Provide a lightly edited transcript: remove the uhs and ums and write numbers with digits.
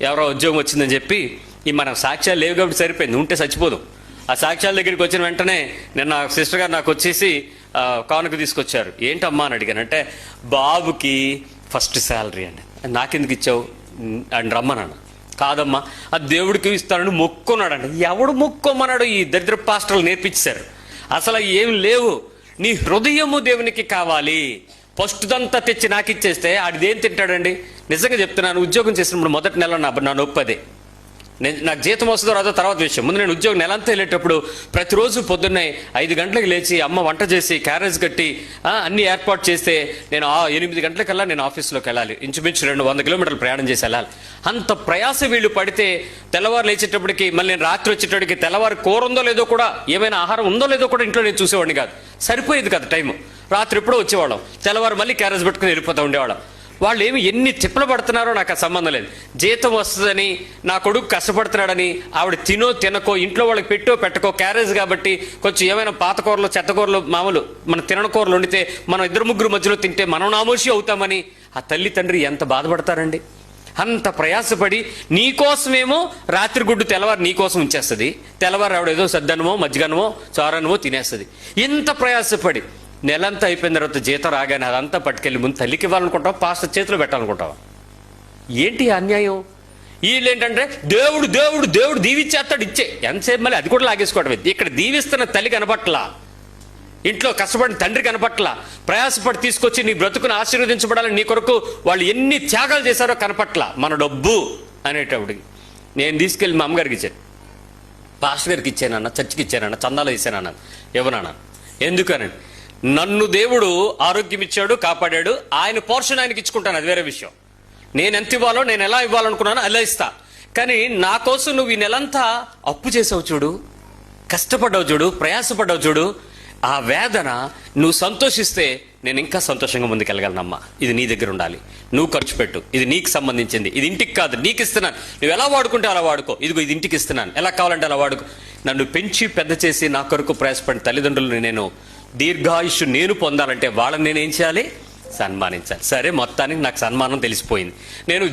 ఎవరో ఉద్యోగం వచ్చిందని చెప్పి ఈ మన సాక్ష్యాలు లేవు కాబట్టి సరిపోయింది, ఉంటే చచ్చిపోదు. ఆ సాక్ష్యాల దగ్గరికి వచ్చిన వెంటనే నిన్న సిస్టర్ గారు నాకు వచ్చేసి కానుక తీసుకొచ్చారు. ఏంటమ్మా అని అడిగాను. అంటే బాబుకి ఫస్ట్ శాలరీ అండి. నాకెందుకు ఇచ్చావు అని రమ్మన్నాను. కాదమ్మా అది దేవుడికి ఇస్తానని మొక్కున్నాడండి. ఎవడు మొక్కోమన్నాడు? ఈ దరిద్ర పాస్టర్లు నేర్పించారు. అసలు ఏం లేవు, నీ హృదయము దేవునికి కావాలి. ఫస్ట్దంతా తెచ్చి నాకు ఇచ్చేస్తే ఆడిదేం తింటాడండి? నిజంగా చెప్తున్నాను, ఉద్యోగం చేసినప్పుడు మొదటి నెల నా నొప్పి అదే. నాకు జీతం వస్తుందో రాదో తర్వాత విషయం. ముందు నేను ఉద్యోగం నెలంతా వెళ్ళేటప్పుడు ప్రతిరోజు పొద్దున్నే 5 గంటలకు లేచి అమ్మ వంట చేసి క్యారేజ్ కట్టి అన్ని ఏర్పాటు చేస్తే నేను 8 గంటలకల్లా నేను ఆఫీస్లోకి వెళ్ళాలి. ఇంచుమించు 200 కిలోమీటర్లు ప్రయాణం చేసి వెళ్ళాలి. అంత ప్రయాస వీళ్ళు పడితే తెల్లవారు లేచేటప్పటికి మళ్ళీ నేను రాత్రి వచ్చేటప్పటికి తెల్లవారు కూర ఉందో లేదో కూడా, ఏమైనా ఆహారం ఉందో లేదో కూడా ఇంట్లో నేను చూసేవాడిని కాదు. సరిపోయేది కదా టైము. రాత్రి ఎప్పుడో వచ్చేవాళ్ళం, తెల్లవారు మళ్ళీ క్యారేజ్ పెట్టుకుని వెళ్ళిపోతూ ఉండేవాళ్ళం. వాళ్ళు ఏమి ఎన్ని తిప్పలు పడుతున్నారో నాకు ఆ సంబంధం లేదు. జీతం వస్తుందని, నా కొడుకు కష్టపడుతున్నాడని ఆవిడ తినకో, ఇంట్లో వాళ్ళకి పెట్టకో, క్యారేజ్ కాబట్టి కొంచెం ఏమైనా పాత కూరలు చెత్త కూరలు మామూలు మన తినని కూరలు వండితే మనం 2-3 మధ్యలో తింటే మనం నామోషి అవుతామని ఆ తల్లి తండ్రి ఎంత బాధపడతారండి. అంత ప్రయాసపడి నీకోసమేమో రాత్రి గుడ్డు తెల్లవారు నీకోసం ఉంచేస్తుంది, తెల్లవారు ఆవిడ ఏదో సద్దనమో మజ్జిగనమో చారనమో తినేస్తుంది. ఇంత ప్రయాసపడి నెలంతా అయిపోయిన తర్వాత జీతం రాగానే అదంతా పట్టుకెళ్ళి ముందు తల్లికి ఇవ్వాలనుకుంటావా, పాస్టర్ చేతిలో పెట్టాలనుకుంటావా? ఏంటి అన్యాయం? వీళ్ళు ఏంటంటే దేవుడు దేవుడు దేవుడు దీవిచ్చేస్తాడు, ఇచ్చే ఎంతసేపు మళ్ళీ అది కూడా లాగేసుకోవడం. ఇక్కడ దీవిస్తున్న తల్లి కనపట్లా, ఇంట్లో కష్టపడిన తండ్రి కనపట్లా, ప్రయాసపడి తీసుకొచ్చి నీ బ్రతుకుని ఆశీర్వదించబడాలని నీ కొరకు వాళ్ళు ఎన్ని త్యాగాలు చేశారో కనపట్లా. మన డబ్బు అనేటప్పటికి నేను తీసుకెళ్ళి మా అమ్మగారికి ఇచ్చాను, పాస్టర్ గారికి ఇచ్చానన్న, చర్చికి ఇచ్చానన్న, చందాలో ఇచ్చానన్న. ఇవ్వనన్నా. ఎందుకనండి? నన్ను దేవుడు ఆరోగ్యం ఇచ్చాడు, కాపాడాడు. ఆయన పోర్షన్ ఆయనకి ఇచ్చుకుంటాను, అది వేరే విషయం. నేను ఎంత ఇవ్వాలో, నేను ఎలా ఇవ్వాలనుకున్నానో అలా ఇస్తా. కానీ నా కోసం నువ్వు ఈ నెలంతా అప్పు చేసావు చూడు, కష్టపడ్డావు చూడు, ప్రయాసపడ్డావు చూడు, ఆ వేదన నువ్వు సంతోషిస్తే నేను ఇంకా సంతోషంగా ముందుకెళ్ళగలనమ్మా. ఇది నీ దగ్గర ఉండాలి, నువ్వు ఖర్చు పెట్టు, ఇది నీకు సంబంధించింది, ఇది ఇంటికి కాదు నీకు ఇస్తున్నాను, నువ్వు ఎలా వాడుకుంటే అలా వాడుకో, ఇదిగో ఇది ఇంటికి ఇస్తున్నాను, ఎలా కావాలంటే అలా వాడుకో. నన్ను పెంచి పెద్ద చేసి నా కొరకు ప్రయాసపడిన తల్లిదండ్రులను నేను దీర్ఘాయుష్ నేను పొందాలంటే వాళ్ళని నేనేం చేయాలి? సన్మానించాలి. సరే, మొత్తానికి నాకు సన్మానం తెలిసిపోయింది. నేను